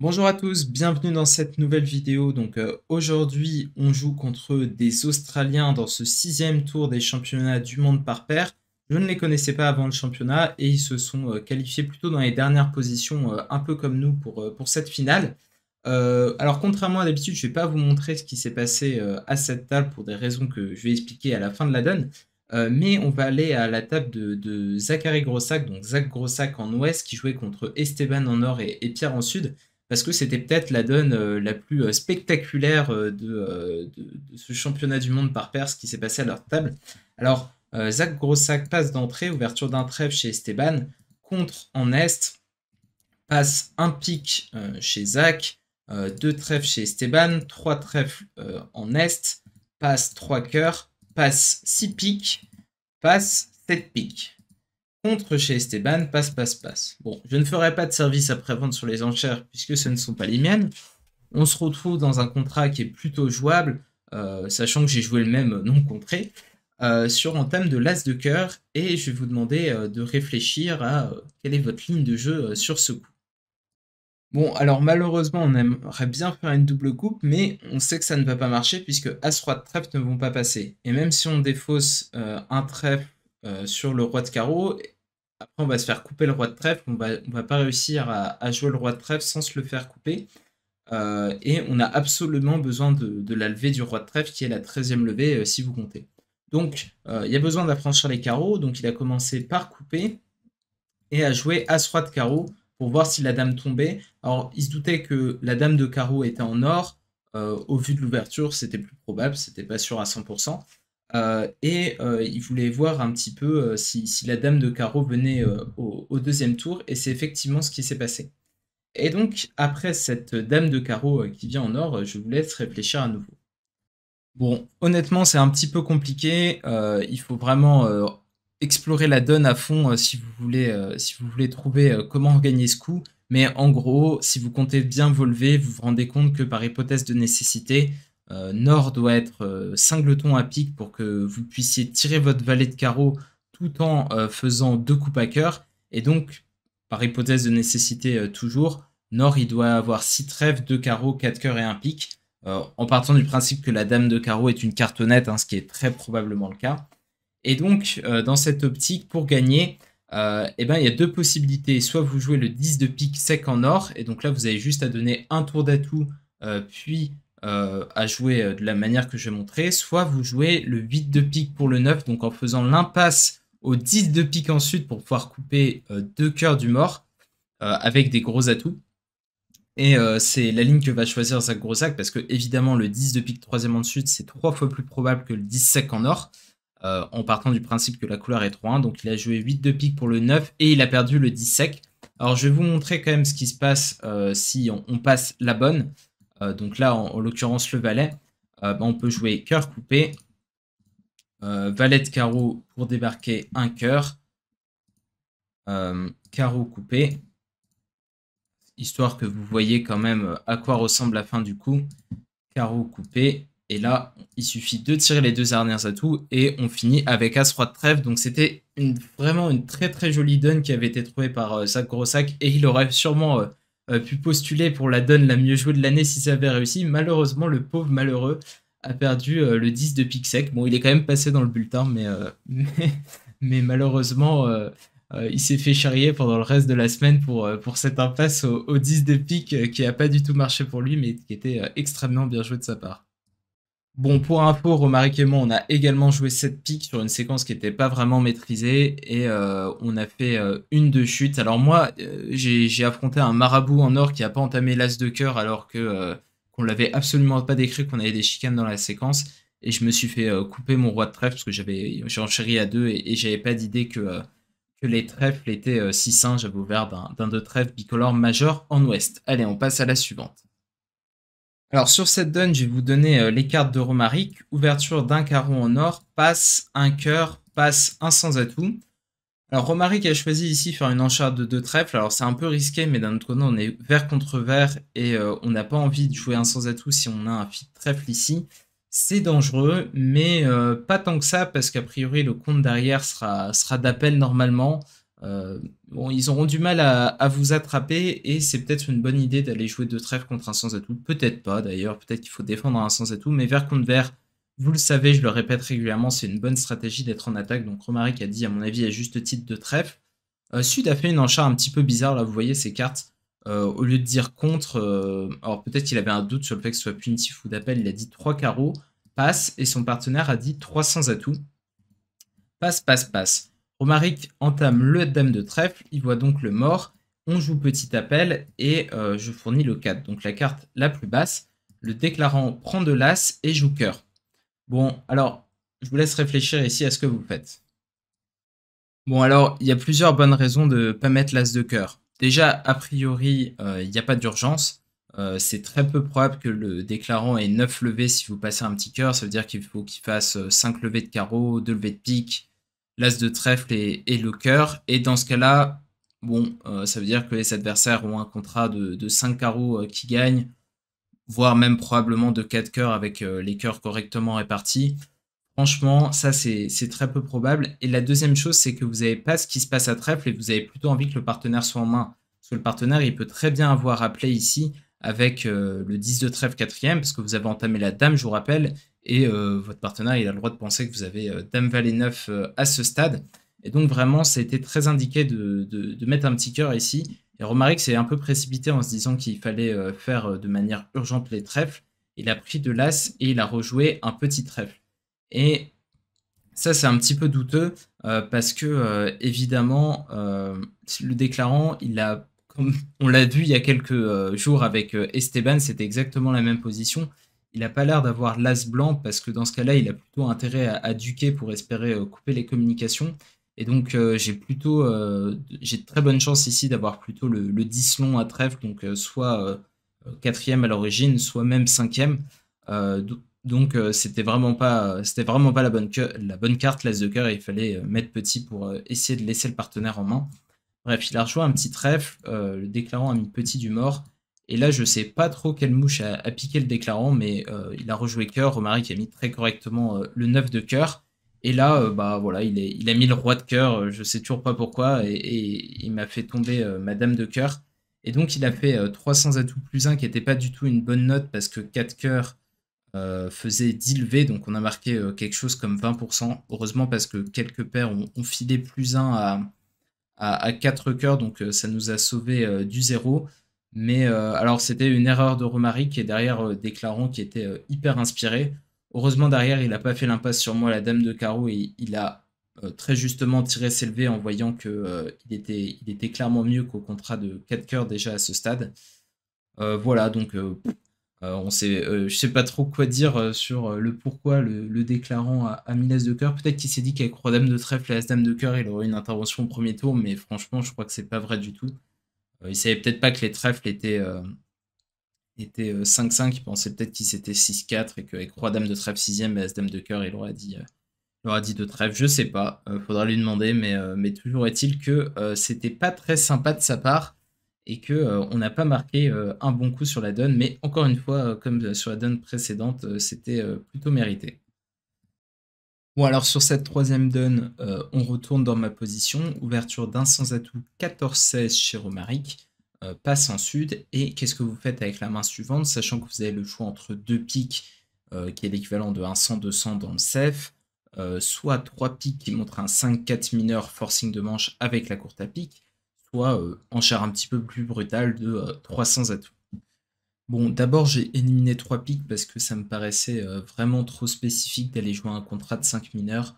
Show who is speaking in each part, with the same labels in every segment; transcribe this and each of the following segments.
Speaker 1: Bonjour à tous, bienvenue dans cette nouvelle vidéo. Aujourd'hui, on joue contre des Australiens dans ce 6e tour des championnats du monde par paire. Je ne les connaissais pas avant le championnat et ils se sont qualifiés plutôt dans les dernières positions, un peu comme nous pour cette finale. Alors contrairement à d'habitude, je ne vais pas vous montrer ce qui s'est passé à cette table pour des raisons que je vais expliquer à la fin de la donne. Mais on va aller à la table de Zachary Grossac, donc Zach Grossac en ouest qui jouait contre Esteban en nord et Pierre en sud parce que c'était peut-être la donne la plus spectaculaire de ce championnat du monde par paire, ce qui s'est passé à leur table. Alors, Zach Grossac passe d'entrée, ouverture d'un trèfle chez Esteban, contre en est, passe un pic chez Zach, deux trèfles chez Esteban, trois trèfles en est, passe trois cœurs, passe six piques, passe sept piques. Contre chez Esteban, passe. Bon, je ne ferai pas de service après-vente sur les enchères puisque ce ne sont pas les miennes. On se retrouve dans un contrat qui est plutôt jouable, sachant que j'ai joué le même non contré, sur entame de l'as de cœur, et je vais vous demander de réfléchir à quelle est votre ligne de jeu sur ce coup. Bon, alors malheureusement, on aimerait bien faire une double coupe, mais on sait que ça ne va pas marcher puisque As-Roi de trèfle ne vont pas passer. Et même si on défausse un trèfle sur le roi de carreau, après on va se faire couper le roi de trèfle, on va pas réussir à jouer le roi de trèfle sans se le faire couper. Et on a absolument besoin de la levée du roi de trèfle qui est la 13e levée si vous comptez. Donc il y a besoin d'affranchir les carreaux, donc il a commencé par couper et à jouer As-Roi de carreau pour voir si la dame tombait. Alors, il se doutait que la dame de carreau était en or. Au vu de l'ouverture, c'était plus probable, c'était pas sûr à 100%. Il voulait voir un petit peu si la dame de carreau venait au deuxième tour, et c'est effectivement ce qui s'est passé. Et donc, après cette dame de carreau qui vient en or, je vous laisse réfléchir à nouveau. Bon, honnêtement, c'est un petit peu compliqué. Il faut vraiment explorer la donne à fond si vous voulez trouver comment gagner ce coup. Mais en gros, si vous comptez bien vos levées, vous vous rendez compte que par hypothèse de nécessité, Nord doit être singleton à pique pour que vous puissiez tirer votre valet de carreau tout en faisant deux coupes à cœur. Et donc, par hypothèse de nécessité toujours, Nord il doit avoir 6 trèfles, 2 carreaux, 4 cœurs et un pique en partant du principe que la dame de carreau est une carte honnête, hein, ce qui est très probablement le cas. Et donc, dans cette optique, pour gagner, il y a deux possibilités. Soit vous jouez le 10 de pique sec en or, et donc là, vous avez juste à donner un tour d'atout, puis à jouer de la manière que je vais montrer. Soit vous jouez le 8 de pique pour le 9, donc en faisant l'impasse au 10 de pique ensuite pour pouvoir couper deux cœurs du mort, avec des gros atouts. Et c'est la ligne que va choisir Zach Grossac parce que évidemment le 10 de pique 3ème en dessus c'est 3 fois plus probable que le 10 sec en or, en partant du principe que la couleur est 3-1, donc il a joué 8 de pique pour le 9 et il a perdu le 10 sec. Alors je vais vous montrer quand même ce qui se passe si on passe la bonne. Donc là en l'occurrence le valet, on peut jouer cœur coupé, valet de carreau pour débarquer un cœur, carreau coupé, histoire que vous voyez quand même à quoi ressemble la fin du coup. Carreau coupé, et là il suffit de tirer les deux derniers atouts et on finit avec As-Roi de trèfle. Donc c'était vraiment une très jolie donne qui avait été trouvée par Zach Grossac, et il aurait sûrement pu postuler pour la donne la mieux jouée de l'année si ça avait réussi. Malheureusement le pauvre malheureux a perdu le 10 de pique sec. Bon, il est quand même passé dans le bulletin, mais malheureusement il s'est fait charrier pendant le reste de la semaine pour cette impasse au 10 de pique qui n'a pas du tout marché pour lui, mais qui était extrêmement bien joué de sa part. Bon, pour info, Romaric et moi, on a également joué 7 piques sur une séquence qui n'était pas vraiment maîtrisée, et on a fait une de chute. Alors moi, j'ai affronté un marabout en or qui n'a pas entamé l'as de cœur alors que qu'on l'avait absolument pas décrit, qu'on avait des chicanes dans la séquence, et je me suis fait couper mon roi de trèfle parce que j'ai enchéri à 2 et j'avais pas d'idée que les trèfles étaient si sains. J'avais ouvert d'un de trèfle bicolore majeur en ouest. Allez, on passe à la suivante. Alors sur cette donne, je vais vous donner les cartes de Romaric. Ouverture d'un carreau en or, passe, un cœur, passe, un sans atout. Alors Romaric a choisi ici faire une enchère de deux trèfles. Alors c'est un peu risqué, mais d'un autre côté on est vert contre vert et on n'a pas envie de jouer un sans atout si on a un fit trèfle ici. C'est dangereux, mais pas tant que ça, parce qu'a priori le compte derrière sera d'appel normalement. Bon, ils auront du mal à vous attraper et c'est peut-être une bonne idée d'aller jouer de trèfle contre un sans-atout. Peut-être pas d'ailleurs, peut-être qu'il faut défendre un sans-atout, mais vert contre vert, vous le savez, je le répète régulièrement, c'est une bonne stratégie d'être en attaque. Donc Romaric a dit, à mon avis, à juste titre de trèfle. Sud a fait une enchère un petit peu bizarre, là vous voyez ces cartes. Au lieu de dire contre, alors peut-être qu'il avait un doute sur le fait que ce soit punitif ou d'appel, il a dit 3 carreaux, passe, et son partenaire a dit 3 sans-atout. Passe, passe, passe. Romaric entame le dame de trèfle, il voit donc le mort, on joue petit appel et je fournis le 4, donc la carte la plus basse. Le déclarant prend de l'as et joue cœur. Bon, alors, je vous laisse réfléchir ici à ce que vous faites. Bon, alors, il y a plusieurs bonnes raisons de ne pas mettre l'as de cœur. Déjà, a priori, il n'y a pas d'urgence. C'est très peu probable que le déclarant ait 9 levées si vous passez un petit cœur. Ça veut dire qu'il faut qu'il fasse 5 levées de carreau, 2 levées de pique, l'as de trèfle et le cœur. Et dans ce cas-là, bon, ça veut dire que les adversaires ont un contrat de 5 carreaux qui gagnent, voire même probablement de 4 cœurs avec les cœurs correctement répartis. Franchement, ça c'est très peu probable. Et la deuxième chose, c'est que vous n'avez pas ce qui se passe à trèfle et vous avez plutôt envie que le partenaire soit en main. Parce que le partenaire, il peut très bien avoir appelé ici avec le 10 de trèfle quatrième, parce que vous avez entamé la dame, je vous rappelle, et votre partenaire, il a le droit de penser que vous avez dame valet 9 à ce stade. Et donc vraiment, ça a été très indiqué de mettre un petit cœur ici. Et Romaric s'est un peu précipité en se disant qu'il fallait faire de manière urgente les trèfles. Il a pris de l'as et il a rejoué un petit trèfle. Et ça, c'est un petit peu douteux parce que, évidemment, le déclarant, il a, comme on l'a vu il y a quelques jours avec Esteban, c'était exactement la même position. Il n'a pas l'air d'avoir l'as blanc parce que dans ce cas-là, il a plutôt intérêt à duquer pour espérer couper les communications. Et donc, j'ai de très bonnes chances ici d'avoir plutôt le 10 long à trèfle, donc soit quatrième à l'origine, soit même cinquième. Donc c'était vraiment pas la bonne carte l'as de cœur et il fallait mettre petit pour essayer de laisser le partenaire en main. Bref, il a rejoué un petit trèfle, le déclarant a mis petit du mort. Et là, je sais pas trop quelle mouche a piqué le déclarant, mais il a rejoué cœur. Romaric a mis très correctement le 9 de cœur. Et là, bah voilà, il a mis le roi de cœur, je sais toujours pas pourquoi, et il m'a fait tomber ma dame de cœur. Et donc il a fait 300 atouts plus 1 qui n'était pas du tout une bonne note parce que 4 cœurs faisait 10 levées, donc on a marqué quelque chose comme 20%. Heureusement parce que quelques paires ont filé plus 1 à 4 cœurs, donc ça nous a sauvé du zéro. Mais alors c'était une erreur de Romaric qui est derrière déclarant qui était hyper inspiré. Heureusement derrière il n'a pas fait l'impasse sur moi la dame de carreau et il a très justement tiré ses levées en voyant que il était clairement mieux qu'au contrat de 4 cœurs déjà à ce stade. Voilà, donc je sais pas trop quoi dire sur le pourquoi le déclarant a mis l'as de cœur. Peut-être qu'il s'est dit qu'avec roi dame de trèfle et as dame de cœur, il aurait une intervention au premier tour, mais franchement, je crois que c'est pas vrai du tout. Il savait peut-être pas que les trèfles étaient 5-5, il pensait peut-être qu'ils étaient 6-4 et qu'avec roi dame de trèfle 6ème et as dame de cœur, il aurait dit de trèfle. Je sais pas, faudra lui demander, mais toujours est-il que c'était pas très sympa de sa part et que on n'a pas marqué un bon coup sur la donne, mais encore une fois, comme sur la donne précédente, c'était plutôt mérité. Bon, alors sur cette troisième donne, on retourne dans ma position, ouverture d'un sans atout 14-16 chez Romaric, passe en sud, et qu'est-ce que vous faites avec la main suivante, sachant que vous avez le choix entre deux piques, qui est l'équivalent de 1 100-200 dans le safe, soit 3 piques qui montrent un 5-4 mineur forcing de manche avec la courte à pique, soit enchère un petit peu plus brutale de 300 atouts. Bon, d'abord j'ai éliminé 3 piques parce que ça me paraissait vraiment trop spécifique d'aller jouer un contrat de 5 mineurs.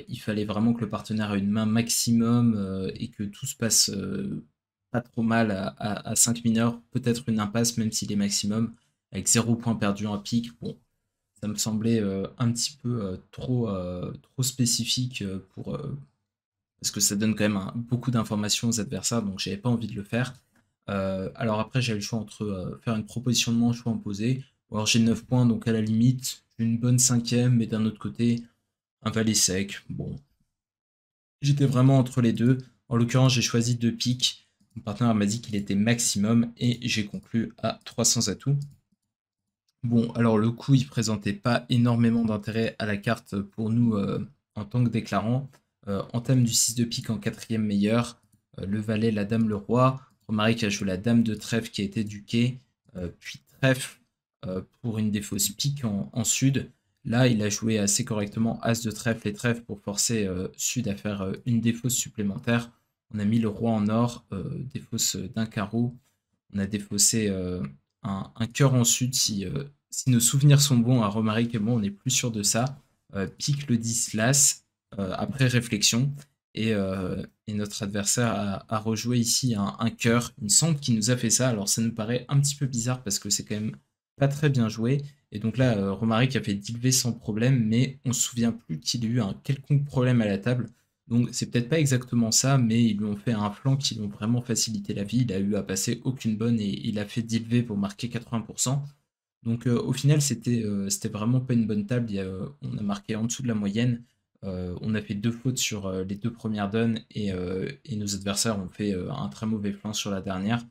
Speaker 1: Il fallait vraiment que le partenaire ait une main maximum et que tout se passe pas trop mal à 5 mineurs. Peut-être une impasse même s'il est maximum, avec 0 point perdu en pique. Bon, ça me semblait un petit peu trop spécifique parce que ça donne quand même beaucoup d'informations aux adversaires, donc j'avais pas envie de le faire. Alors après, j'avais le choix entre faire une proposition de manche ou imposer. Ou alors j'ai 9 points, donc à la limite, une bonne cinquième, mais d'un autre côté, un valet sec. Bon, j'étais vraiment entre les deux. En l'occurrence, j'ai choisi 2 piques. Mon partenaire m'a dit qu'il était maximum et j'ai conclu à 300 atouts. Bon, alors le coup, il présentait pas énormément d'intérêt à la carte pour nous en tant que déclarant. entame du 6 de pique en quatrième meilleur, le valet, la dame, le roi. Romaric a joué la dame de trèfle qui a été duquée, puis trèfle pour une défausse pique en sud. Là, il a joué assez correctement as de trèfle et trèfle pour forcer sud à faire une défausse supplémentaire. On a mis le roi en or, défausse d'un carreau. On a défaussé un cœur en sud si nos souvenirs sont bons à Romaric et moi, on n'est plus sûr de ça. Pique le 10 l'as après réflexion. Et notre adversaire a rejoué ici un cœur. Il me semble qu'il nous a fait ça. Alors ça nous paraît un petit peu bizarre parce que c'est quand même pas très bien joué. Et donc là, Romaric a fait deal V sans problème, mais on se souvient plus qu'il ait eu un quelconque problème à la table. Donc c'est peut-être pas exactement ça, mais ils lui ont fait un flanc qui lui ont vraiment facilité la vie. Il a eu à passer aucune bonne et il a fait deal V pour marquer 80%. Donc au final, c'était vraiment pas une bonne table. On a marqué en dessous de la moyenne. On a fait 2 fautes sur les 2 premières donnes et nos adversaires ont fait un très mauvais flanc sur la dernière.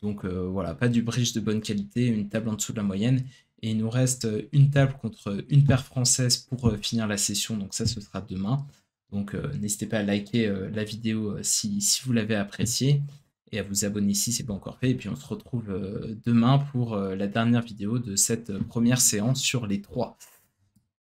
Speaker 1: Donc voilà, pas du bridge de bonne qualité, une table en dessous de la moyenne. Et il nous reste une table contre une paire française pour finir la session. Donc ça, ce sera demain. Donc n'hésitez pas à liker la vidéo si vous l'avez appréciée et à vous abonner si ce n'est pas encore fait. Et puis on se retrouve demain pour la dernière vidéo de cette première séance sur les 3.